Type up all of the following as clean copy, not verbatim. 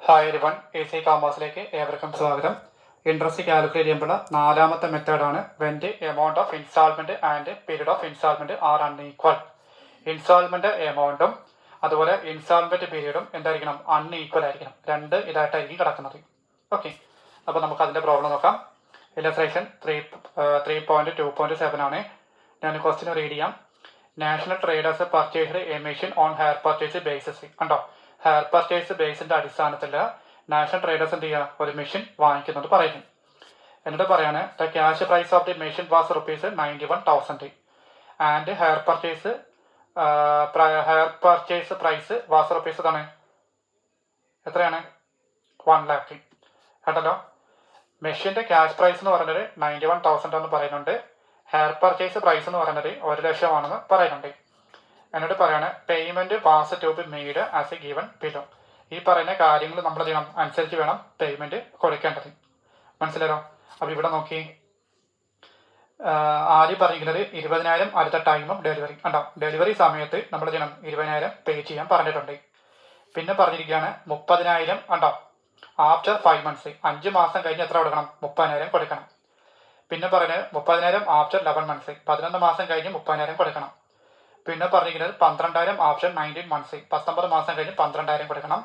Hi everyone, AC കോമേഴ്സിലേക്ക് ഏവർക്കും സ്വാഗതം. Interest calculate ചെയ്യുമ്പോൾ നാലാമത്തെ മെത്തേഡാണ് when the amount of instalment and period of instalment are unequal. Installment എമൗണ്ടും അതുപോലെ ഇൻസ്റ്റാൾമെന്റ് പീരീഡും എന്തായിരിക്കണം? അൺഈക്വൽ ആയിരിക്കണം. രണ്ട് ഇതായിട്ടായിരിക്കും കിടക്കുന്നത്. ഓക്കെ, അപ്പോൾ നമുക്ക് അതിന്റെ പ്രോബ്ലം നോക്കാം. ഇലസ്ട്രേഷൻ 3.2.7 ആണ്. ഞാൻ ക്വസ്റ്റ്യൻ റീഡ് ചെയ്യാം. National traders purchased A machine on higher purchase basis. കണ്ടോ, ഹയർ പർച്ചേസ് ബേസിന്റെ അടിസ്ഥാനത്തിൽ നാഷണൽ ട്രേഡേഴ്സ് എന്ത് ചെയ്യുക? ഒരു മെഷീൻ വാങ്ങിക്കുന്നുണ്ട് പറയുന്നു. എന്നിട്ട് പറയാണ് the cash price of the machine was ₹91,000 and hire purchase price was rupees ഇതാണ് എത്രയാണ്? 1 lakh. കേട്ടല്ലോ, മെഷീന്റെ ക്യാഷ് പ്രൈസ് എന്ന് പറയുന്നത് 91,000 എന്ന് പറയുന്നുണ്ട്. ഹെയർ പർച്ചേസ് പ്രൈസ് എന്ന് പറയുന്നത് 1,00,000 ആണെന്ന് പറയുന്നുണ്ട്. എന്നിട്ട് പറയാണ് payment was to be made as a given below. ഈ പറയുന്ന കാര്യങ്ങൾ നമ്മൾ ചെയ്യണം, അനുസരിച്ച് വേണം പേയ്മെന്റ് കൊടുക്കേണ്ടത്. മനസ്സിലായോ? അപ്പൊ ഇവിടെ നോക്കി, ആദ്യം പറഞ്ഞിരിക്കുന്നത് 20,000 അടുത്ത ടൈമും ഡെലിവറി. കണ്ടോ, ഡെലിവറി സമയത്ത് നമ്മൾ ചെയ്യണം 20,000 പേ ചെയ്യാൻ പറഞ്ഞിട്ടുണ്ട്. പിന്നെ പറഞ്ഞിരിക്കുകയാണ് 30,000 കണ്ടോ ആഫ്റ്റർ 5 months, 5 മാസം കഴിഞ്ഞ് എത്ര കൊടുക്കണം? 30,000 കൊടുക്കണം. പിന്നെ പറയുന്നത് 30,000 ആഫ്റ്റർ 11 months, 11 മാസം കഴിഞ്ഞ് 30,000 കൊടുക്കണം. പിന്നെ പറഞ്ഞിരിക്കുന്നത് 12,000 ആഫ്റ്റർ 19 months, 19 മാസം കഴിഞ്ഞ് 12,000 കൊടുക്കണം.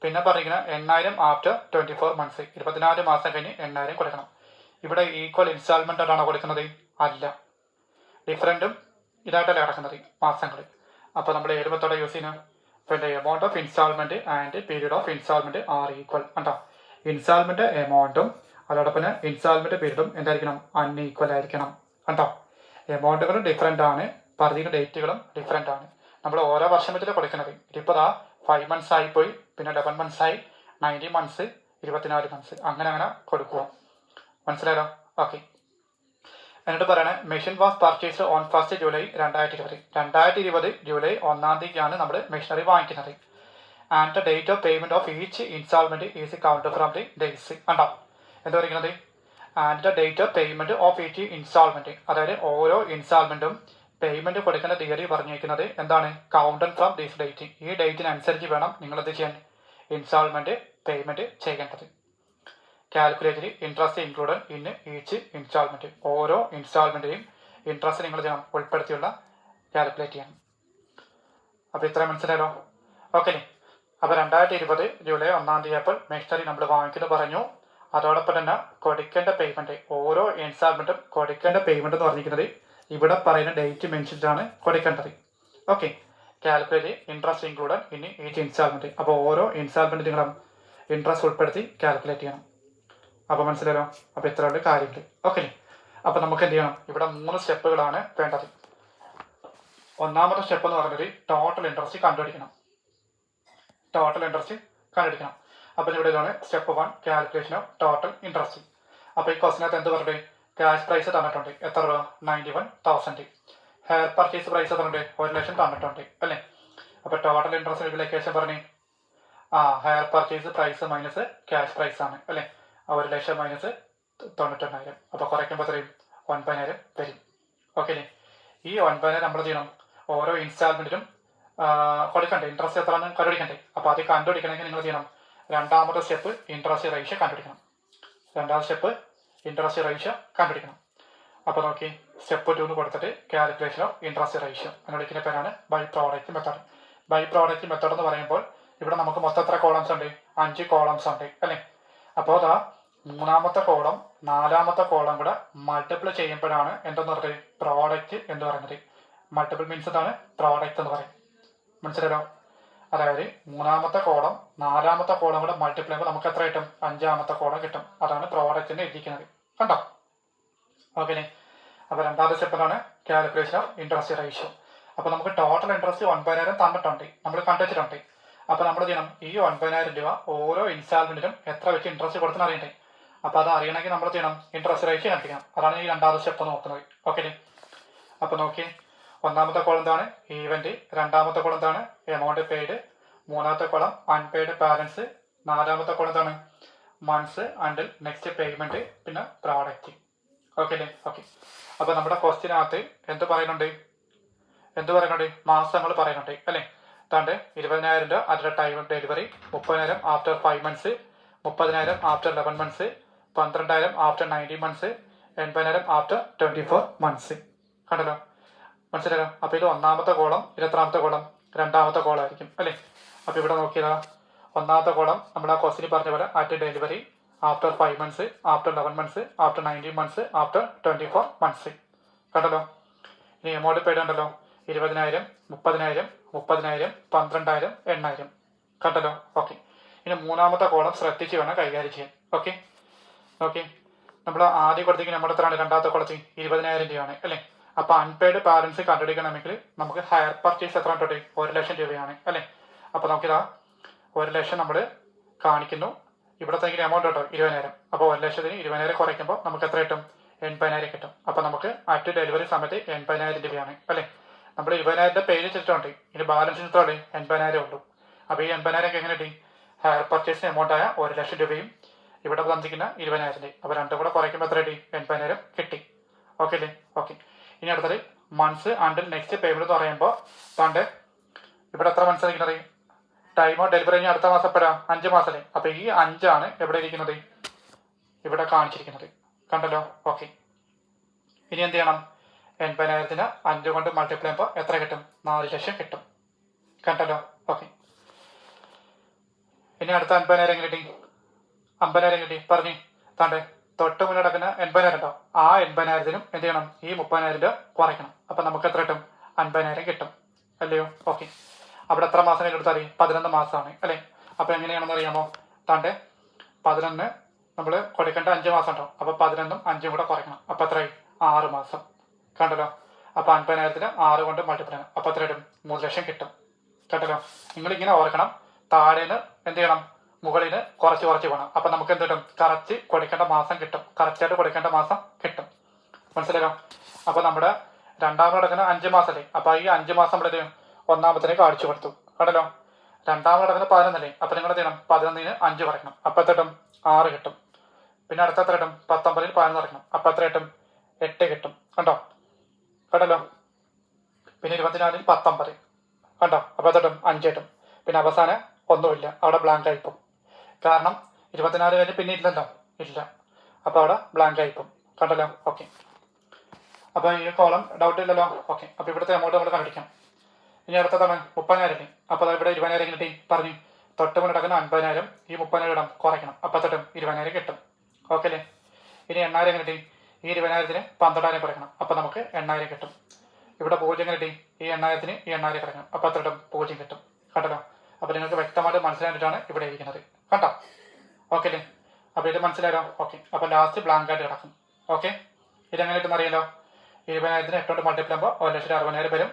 പിന്നെ പറഞ്ഞിരിക്കുന്നത് 8,000 ആഫ്റ്റർ 24 months, 24 മാസം കഴിഞ്ഞ് 8,000 കൊടുക്കണം. ഇവിടെ ഈക്വൽ ഇൻസ്റ്റാൾമെന്റ് ആണോ കൊടുക്കുന്നത്? അല്ല, ഡിഫറൻറ്റും ഇതായിട്ടല്ല കിടക്കുന്നത് മാസങ്ങൾ. അപ്പോൾ നമ്മൾ ഏത് മെത്തേഡ് യൂസ് ചെയ്യുന്നത്? പിന്നെ amount of instalment and period of instalment are equal. കണ്ടോ, ഇൻസ്റ്റാൾമെന്റ് എമൗണ്ടും അതോടൊപ്പം ഇൻസ്റ്റാൾമെന്റ് പീരീഡും എന്തായിരിക്കണം? അൺഈക്വൽ ആയിരിക്കണം. കണ്ടോ, എമൗണ്ടുകളും ഡിഫറെൻ്റ് ആണ്, പറഞ്ഞിരിക്കുന്ന ഡേറ്റുകളും ഡിഫറെൻ്റ് ആണ്. നമ്മൾ ഓരോ വർഷം വെച്ചിട്ട് കൊടുക്കുന്നത്. ഇതിപ്പോൾ 5 months ആയിപ്പോയി, പിന്നെ 11 months ആയി, 19 months, 24 months, അങ്ങനെ കൊടുക്കുക. മനസ്സിലായല്ലോ? ഓക്കെ. എന്നിട്ട് പറയണേ machine was purchased on 1st July 2020 July 1-ാം തീയതിയാണ് നമ്മൾ മെഷീനറി വാങ്ങിക്കുന്നത്. And the date of payment of each instalment is count from the days. കണ്ടോ, എന്താ പറയുന്നത്? And the date of payment of each instalment, അതായത് ഓരോ ഇൻസ്റ്റാൾമെന്റും പേയ്മെന്റ് കൊടുക്കുന്ന തീയതി പറഞ്ഞിരിക്കുന്നത് എന്താണ്? Counted from this date. ഈ ഡേറ്റിനനുസരിച്ച് വേണം നിങ്ങൾ എന്ത് ചെയ്യാൻ? ഇൻസ്റ്റാൾമെന്റ് പേയ്മെന്റ് ചെയ്യേണ്ടത്. Calculated interest included in each instalment. ഓരോ ഇൻസ്റ്റാൾമെന്റിനെയും ഇൻട്രസ്റ്റ് നിങ്ങൾ ചെയ്യണം ഉൾപ്പെടുത്തിയുള്ള കാൽക്കുലേറ്റ് ചെയ്യണം. അപ്പോൾ ഇത്രയും മനസ്സിലായല്ലോ? ഓക്കെ. അപ്പോൾ 2020 ജൂലൈ 1-ാം തീയതി അപ്പോൾ മെഷീനറി നമ്മൾ വാങ്ങിക്കുന്നത് പറഞ്ഞു. അതോടൊപ്പം തന്നെ കൊടുക്കേണ്ട പേയ്മെന്റ്, ഓരോ ഇൻസ്റ്റാൾമെന്റും കൊടുക്കേണ്ട പേയ്മെന്റ് എന്ന് പറഞ്ഞിരിക്കുന്നത് ഇവിടെ പറയുന്ന ഡേറ്റ് മെൻഷൻഡാണ് കൊടുക്കേണ്ടത്. Okay. Calculate interest included in each instalment. അപ്പോൾ ഓരോ ഇൻസ്റ്റാൾമെന്റ് നിങ്ങളും ഇൻട്രസ്റ്റ് ഉൾപ്പെടുത്തി കാൽക്കുലേറ്റ് ചെയ്യണം. അപ്പോൾ മനസ്സിലായോ? അപ്പോൾ ഇത്രയുള്ള കാര്യങ്ങൾ. ഓക്കെ. അപ്പോൾ നമുക്ക് എന്ത് ചെയ്യണം? ഇവിടെ 3 സ്റ്റെപ്പുകളാണ് വേണ്ടത്. ഒന്നാമത്തെ സ്റ്റെപ്പ് എന്ന് പറയുന്നത് ടോട്ടൽ ഇൻട്രസ്റ്റ് കണ്ടുപിടിക്കണം. അപ്പോൾ ഇവിടെ ഇതാണ് step 1, calculation of total interest. അപ്പോൾ ഈ ക്വസ്റ്റിനകത്ത് എന്ത് പറഞ്ഞിട്ട് ക്യാഷ് പ്രൈസ് തന്നിട്ടുണ്ട്. എത്ര രൂപ? 91,000. ഹെയർ പർച്ചേസ് പ്രൈസ് തന്നിട്ടുണ്ട് 1,00,000 തന്നിട്ടുണ്ട് അല്ലേ? അപ്പോൾ ടോട്ടൽ ഇൻട്രസ്റ്റ് റെഗുലേഷൻ പറഞ്ഞേ hire purchase price minus cash price ആണ് അല്ലേ? 1,00,000 മൈനസ് 91,000. അപ്പോൾ കുറയ്ക്കുമ്പോൾ എത്രയും 9,000 വരും. ഓക്കെ അല്ലേ? ഈ 9,000 നമ്മൾ ചെയ്യണം ഓരോ ഇൻസ്റ്റാൾമെന്റിലും കൊടുക്കണ്ടേ? ഇൻട്രസ്റ്റ് എത്രയാണ് കണ്ടുപിടിക്കണ്ടേ? അപ്പോൾ അത് കണ്ടുപിടിക്കണമെങ്കിൽ നിങ്ങൾ ചെയ്യണം രണ്ടാമത്തെ സ്റ്റെപ്പ് ഇൻട്രസ്റ്റ് റേഷ്യോ കണ്ടുപിടിക്കണം. അപ്പോൾ നോക്കി, സ്റ്റെപ്പ് 2 കൊടുത്തിട്ട് കാൽക്കുലേഷൻ ഓഫ് ഇൻട്രസ്റ്റ് റേഷ്യോ എന്ന് വിളിക്കുന്ന പേരാണ് by product method. By product method എന്ന് പറയുമ്പോൾ ഇവിടെ നമുക്ക് മൊത്തം എത്ര കോളംസ് ഉണ്ട്? 5 കോളംസ് ഉണ്ട് അല്ലേ? അപ്പോൾ അതാ 3-ാമത്തെ കോളം 4-ാമത്തെ കോളം കൂടെ മൾട്ടിപ്പിൾ ചെയ്യുമ്പോഴാണ് എന്തെന്ന് പറയുന്നത്? പ്രോഡക്റ്റ് എന്ന് പറയുന്നത്. മൾട്ടിപ്പിൾ മീൻസ് എന്താണ്? പ്രോഡക്റ്റ് എന്ന് പറയും. മനസ്സിലായോ? അതായത് 3-ാമത്തെ കോളം 4-ാമത്തെ കോളം കൂടെ മൾട്ടിപ്പിൾ ചെയ്യുമ്പോൾ നമുക്ക് എത്ര കിട്ടും? 5-ാമത്തെ കോളം കിട്ടും. അതാണ് പ്രോഡക്റ്റിന്റെ എഴുതിയിരിക്കുന്നത്. കണ്ടോ? ഓക്കെ. അപ്പോൾ രണ്ടാമത്തെ സ്റ്റെപ്പിലാണ് കാൽക്കുലേഷൻ ഓഫ് ഇൻട്രസ്റ്റ് റേഷ്യോ. അപ്പോൾ നമുക്ക് ടോട്ടൽ ഇൻട്രസ്റ്റ് 9,000 തന്നിട്ടുണ്ട്, നമ്മൾ കണ്ടുവച്ചിട്ടുണ്ട്. അപ്പോൾ നമ്മൾ ചെയ്യണം ഈ 9,000 രൂപ ഓരോ ഇൻസ്റ്റാൾമെന്റിലും എത്ര വെച്ച് ഇൻട്രസ്റ്റ് കൊടുത്തെന്ന് അറിയണ്ടേ? അപ്പോൾ അത് അറിയണമെങ്കിൽ നമ്മൾ ചെയ്യണം ഇൻട്രസ്റ്റ് റേഷ്യോ കണ്ടുപിടിക്കണം. അതാണ് ഈ രണ്ടാമത്തെ സ്റ്റെപ്പ് നോക്കുന്നത്. ഓക്കെ. അപ്പോൾ നോക്കി, ഒന്നാമത്തെ കോളം എന്താണ്? ഈവന്റ്. രണ്ടാമത്തെ കോളം എന്താണ്? Amount paid. മൂന്നാമത്തെ കോളം അൺപെയ്ഡ് ബാലൻസ്. 4-ാമത്തെ കോളം എന്താണ്? മന്ത്സ് അണ്ടിൽ നെക്സ്റ്റ് പേയ്മെന്റ്, പിന്നെ പ്രോഡക്റ്റ്. ഓക്കെ അല്ലേ? ഓക്കെ. അപ്പോൾ നമ്മുടെ ക്വസ്റ്റിനകത്ത് എന്ത് പറയുന്നുണ്ട്? മാസങ്ങൾ പറയുന്നുണ്ട് അല്ലേ? താണ്ട് 20,000 രൂപ at time of delivery, 30,000 after 5 months, 30,000 after 11 months, 12,000 after 19 months, 80,000 after 24 months. കണ്ടല്ലോ, മനസ്സിലായോ? അപ്പോൾ ഇത് ഒന്നാമത്തെ കോളം, ഇത് എത്രാമത്തെ കോളം? രണ്ടാമത്തെ കോളം ആയിരിക്കും അല്ലേ? അപ്പോൾ ഇവിടെ നോക്കിയതാ, ഒന്നാമത്തെ കോളം നമ്മൾ ആ ക്വസ്റ്റിന് പറഞ്ഞ പോലെ at delivery, after 5 months, after 11 months, after 19 months, after 24 months. കണ്ടല്ലോ. ഇനി എമൗണ്ട് പേയ്ഡ് ഉണ്ടല്ലോ, 20,000, 30,000, 30,000, 12,000, 8,000. കണ്ടല്ലോ. ഓക്കെ. ഇനി മൂന്നാമത്തെ കോളം ശ്രദ്ധിച്ച് വേണം കൈകാര്യം ചെയ്യാൻ. ഓക്കെ. ഓക്കെ, നമ്മൾ ആദ്യം കൊടുത്തേക്ക് നമ്മുടെ എത്രയാണ്? രണ്ടാമത്തെ കോളത്തിൽ 20,000 രൂപയാണ് അല്ലേ? അപ്പോൾ അൺപെയ്ഡ് ബാലൻസ് കണ്ടുപിടിക്കണമെങ്കിൽ നമുക്ക് ഹയർ പർച്ചേസ് എത്ര ഉണ്ട്? 1,00,000 രൂപയാണ് അല്ലേ? അപ്പോൾ നമുക്കിതാ 1,00,000 നമ്മൾ കാണിക്കുന്നു. ഇവിടത്തെ എമൗണ്ട് കേട്ടോ 20,000. അപ്പോൾ 1,00,000 20,000 കുറയ്ക്കുമ്പോൾ നമുക്ക് എത്ര കിട്ടും? 80,000 കിട്ടും. അപ്പോൾ നമുക്ക് അറ്റ് ഡെലിവറി സമയത്ത് 80,000 രൂപയാണ് അല്ലേ? നമ്മൾ 20,000 പേ ചെയ്തിട്ടുണ്ട്. ഇനി ബാലൻസ് എത്ര ഉള്ളൂ? 80,000 ഉള്ളൂ. അപ്പോൾ ഈ 80,000 എങ്ങനെ കിട്ടി? ഹയർ പർച്ചേസിന് എമൗണ്ട് ആയ 1,00,000 രൂപയും ഇവിടെ തന്നിരിക്കുന്ന 20,000. അപ്പോൾ രണ്ടും കൂടെ കുറയ്ക്കുമ്പോൾ എത്ര കിട്ടി? 80,000 കിട്ടി. ഓക്കെ അല്ലേ? ഓക്കെ. ഇനി അടുത്തത് മന്ത്സ് ആൻഡ് നെക്സ്റ്റ് പേയ്മെന്റ് എന്ന് പറയുമ്പോൾ താണ്ട് ഇവിടെ എത്ര മന്ത്സ് ഇരിക്കുന്നത്? ടൈം ഓഫ് ഡെലിവറി കഴിഞ്ഞാൽ അടുത്ത മാസം എപ്പോഴാ? 5 മാസമല്ലേ? അപ്പോൾ ഈ 5 എവിടെ ഇരിക്കുന്നത്? ഇവിടെ കാണിച്ചിരിക്കുന്നത്. കണ്ടല്ലോ. ഓക്കെ. ഇനി എന്ത് ചെയ്യണം? 80,000 5 കൊണ്ട് മൾട്ടിപ്ലൈ ചെയ്യുമ്പോൾ എത്ര കിട്ടും? 4,00,000 കിട്ടും. കണ്ടല്ലോ. ഓക്കെ. ഇനി അടുത്ത 50,000 എങ്ങനെ കിട്ടി? 50,000 കിട്ടി പറഞ്ഞു താണ്ടേ. തൊട്ട് മുന്നേ കിടക്കുന്ന 80,000 ഉണ്ടോ? ആ 80,000 എന്ത് ചെയ്യണം? ഈ 30,000 രൂപ കുറയ്ക്കണം. അപ്പം നമുക്ക് എത്ര കിട്ടും? 50,000 കിട്ടും അല്ലയോ? ഓക്കെ. അവിടെ എത്ര മാസം എടുത്താൽ? 11 മാസമാണ് അല്ലേ? അപ്പോൾ എങ്ങനെയാണെന്ന് അറിയാമോ? താണ്ടേ 11 നമ്മൾ കൊടുക്കേണ്ട 5 മാസം ഉണ്ടോ? അപ്പോൾ 11ഉം 5ഉം കൂടെ കുറയ്ക്കണം. അപ്പോൾ എത്രയായി? 6 മാസം. കണ്ടല്ലോ. അപ്പോൾ 50,000 6 കൊണ്ട് മൾട്ടിപ്ലൈ ചെയ്യണം. അപ്പോൾ എത്ര കിട്ടും? 3,00,000 കിട്ടും. കേട്ടല്ലോ. നിങ്ങളിങ്ങനെ ഓർക്കണം. താഴേന്ന് എന്ത് ചെയ്യണം? മുകളിൽ കുറച്ച് വേണം. അപ്പം നമുക്ക് എന്ത് കിട്ടും? കറക്റ്റ് കൊടുക്കേണ്ട മാസം കിട്ടും. കറക്റ്റായിട്ട് കൊടുക്കേണ്ട മാസം കിട്ടും. മനസ്സിലായോ? അപ്പോൾ നമ്മുടെ രണ്ടാമത് കിടക്കുന്ന 5 മാസമല്ലേ? അപ്പോൾ ഈ 5 മാസം നമ്മുടെ ഒന്നാമത്തേക്ക് അടിച്ചു കൊടുത്തു. കണ്ടല്ലോ. രണ്ടാമത് കിടക്കുന്ന 11 അപ്പോൾ നിങ്ങൾ എന്ത് ചെയ്യണം? 11ന് 5 കുറയ്ക്കണം. അപ്പോൾ എത്ര കിട്ടും? 6 കിട്ടും. പിന്നെ അടുത്ത എത്ര കിട്ടും? 19ൽ 11 കുറയ്ക്കണം. അപ്പോൾ എത്ര കിട്ടും? 8 കിട്ടും. കണ്ടോ? കണ്ടല്ലോ. പിന്നെ 24ൽ 19 കണ്ടോ? അപ്പോൾ എത്ര കിട്ടും? 5 കിട്ടും. പിന്നെ അവസാനം ഒന്നുമില്ല, അവിടെ ബ്ലാങ്ക് ആയിപ്പോൾ. കാരണം 24 കഴിഞ്ഞ് പിന്നെ ഇല്ലല്ലോ, ഇല്ല. അപ്പോൾ അവിടെ ബ്ലാങ്ക് ആയിപ്പോൾ. കണ്ടല്ലോ. ഓക്കെ. അപ്പോൾ ഈ കോളം ഡൗട്ട് ഇല്ലല്ലോ. ഓക്കെ. അപ്പോൾ ഇവിടുത്തെ എമൗണ്ട് നമ്മൾ കണ്ടുപിടിക്കാം. ഇനി അടുത്തതാണ് 30,000. അപ്പോൾ ഇവിടെ 20,000 കിട്ടി പറഞ്ഞു. തൊട്ട് മുന്നേ കിടക്കുന്ന 50,000 ഈ 30,000 ഇടം കുറയ്ക്കണം. അപ്പോൾ തൊട്ടും 20,000 കിട്ടും. ഓക്കെ അല്ലേ? ഇനി 8,000 കിട്ടി. ഈ 20,000 12,000 കുറയ്ക്കണം. അപ്പോൾ നമുക്ക് 8,000 കിട്ടും. ഇവിടെ 0 കിട്ടി. ഈ 8,000 ഈ 8,000 കുറയ്ക്കണം. അപ്പോൾ തൊട്ടും 0 കിട്ടും. കണ്ടല്ലോ. അപ്പോൾ നിങ്ങൾക്ക് വ്യക്തമായിട്ട് മനസ്സിലായിട്ടാണ് ഇവിടെ ഇരിക്കുന്നത്. കണ്ടോ? ഓക്കെ അല്ലേ? അപ്പോൾ ഇത് മനസ്സിലായോ? ഓക്കെ. അപ്പോൾ ലാസ്റ്റ് ബ്ലാങ്ക് ആയിട്ട് കിടക്കും. ഓക്കെ. ഇതെങ്ങനെ കിട്ടുന്ന അറിയാലോ? 20,000 8 കൊണ്ട് മൾട്ടിപ്ലൈ ചെയ്യുമ്പോൾ 1,60,000 വരും.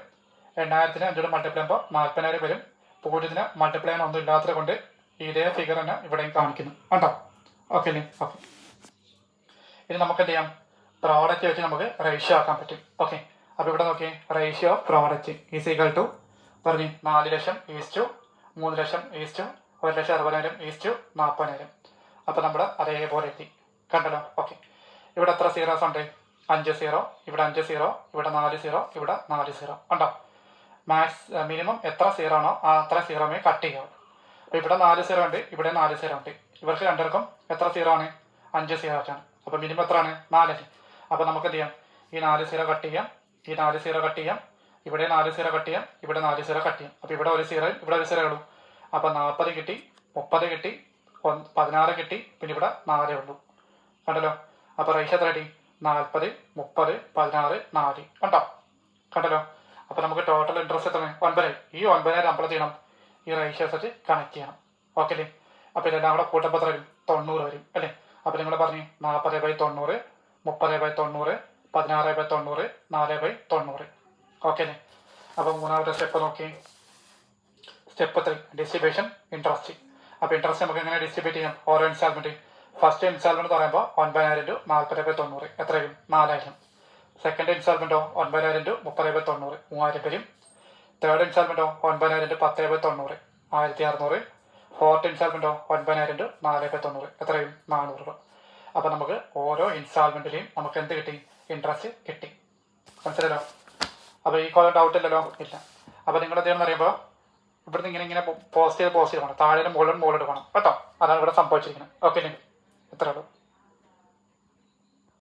8,000 5 കൊണ്ട് മൾട്ടിപ്ലൈ ചെയ്യുമ്പോൾ 40,000 വരും. 0ന് മൾട്ടിപ്ലൈ ചെയ്യാൻ ഒന്നും ഇല്ലാത്തത് കൊണ്ട് ഇതേ ഫിഗർ തന്നെ ഇവിടെയും കാണിക്കുന്നു. കണ്ടോ? ഓക്കെ അല്ലേ? ഓക്കെ. ഇനി നമുക്ക് എന്ത് ചെയ്യാം? പ്രോഡക്റ്റ് വെച്ച് നമുക്ക് റേഷ്യോ ആക്കാൻ പറ്റും. ഓക്കെ. അപ്പോൾ ഇവിടെ നോക്കി, ratio of product is equal to പറഞ്ഞു 4,00,000 ഈസ്റ്റു 3,00,000 ഈസ്റ്റു 1,60,000 ഈസ്റ്റു 40,000. അപ്പോൾ നമ്മൾ അതേപോലെ എത്തി. കണ്ടല്ലോ. ഓക്കെ. ഇവിടെ എത്ര സീറോസ് ഉണ്ട്? 5 0, ഇവിടെ 5 0, ഇവിടെ 4 0, ഇവിടെ 4 0 ഉണ്ടോ? മിനിമം എത്ര സീറോ ആണോ ആ അത്ര സീറോമേ കട്ട് ചെയ്യാവും. അപ്പോൾ ഇവിടെ 4 0 ഉണ്ട്, ഇവിടെ 4 0 ഉണ്ട്. ഇവർക്ക് രണ്ടുപേർക്കും എത്ര സീറോ ആണ്? 5 0 ആണ്. അപ്പോൾ മിനിമം എത്ര ആണ്? 4. അപ്പോൾ നമുക്ക് എന്ത് ചെയ്യാം? ഈ 4 0 കട്ട് ചെയ്യാം, ഈ 4 0 കട്ട് ചെയ്യാം, ഇവിടെ 4 0 കട്ട് ചെയ്യാം, ഇവിടെ 4 0 കട്ട് ചെയ്യാം. അപ്പോൾ ഇവിടെ ഒരു 0, ഇവിടെ ഒരു 0 ഉള്ളൂ. അപ്പോൾ 40 കിട്ടി, 30 കിട്ടി, 16 കിട്ടി, പിന്നെ ഇവിടെ 4 ഉള്ളൂ. കണ്ടല്ലോ. അപ്പോൾ റേഷ്യോ എത്ര കിട്ടി? 40, 30, 16, 4 കണ്ടോ? കണ്ടല്ലോ. അപ്പോൾ നമുക്ക് ടോട്ടൽ ഇൻട്രസ്റ്റ് എത്ര? 9. ഈ 9 നമ്മൾ ചെയ്യണം? ഈ റേഷ്യോസ് വെച്ച് കണക്ട് ചെയ്യണം. ഓക്കെ അല്ലേ? അപ്പോൾ ഇതെല്ലാം കൂടെ കൂട്ടുമ്പോൾ എത്ര വരും? 90 വരും അല്ലേ? അപ്പോൾ നിങ്ങൾ പറഞ്ഞു 40/90, 30/90, 16/90, 4/90. ഓക്കെ അല്ലേ? അപ്പോൾ മൂന്നാമത്തെ സ്റ്റെപ്പ് നോക്കി. Step 3 distribution interest. അപ്പോൾ ഇൻട്രസ്റ്റ് നമുക്ക് എങ്ങനെ ഡിസ്ട്രിബ്യൂട്ട് ചെയ്യാം? ഓരോ ഇൻസ്റ്റാൾമെൻറ്റ്. ഫസ്റ്റ് ഇൻസ്റ്റാൾമെൻറ്റ് എന്ന് പറയുമ്പോൾ 9,000 × 40/90 എത്ര വരും? 4,000. സെക്കൻഡ് ഇൻസ്റ്റാൾമെൻറ്റോ 9,000 × 30/90 3,000 വരും. തേർഡ് ഇൻസ്റ്റാൾമെൻറ്റോ 9,000 × 10/90 1,600. ഫോർത്ത് ഇൻസ്റ്റാൾമെൻറ്റോ 9,000 × 4/90 എത്ര വരും? 400 രൂപ. അപ്പോൾ നമുക്ക് ഓരോ ഇൻസ്റ്റാൾമെൻറ്റിലെയും നമുക്ക് എന്ത് കിട്ടി? ഇൻട്രസ്റ്റ് കിട്ടി. മനസ്സിലല്ലോ? അപ്പോൾ ഈ കോളം ഡൗട്ട് ഇല്ലല്ലോ? ഇല്ല. അപ്പോൾ നിങ്ങൾ എന്തെന്ന് പറയുമ്പോൾ ഇവിടുന്ന് ഇങ്ങനെ പോസ്റ്റ് ചെയ്ത് പോകണം, താഴെ മുകളിലോട്ട് പോകണം കേട്ടോ. അതാണ് ഇവിടെ സംഭവിച്ചിരിക്കുന്നത്. ഓക്കെ അല്ലേ? ഇത്രേ ഉള്ളൂ.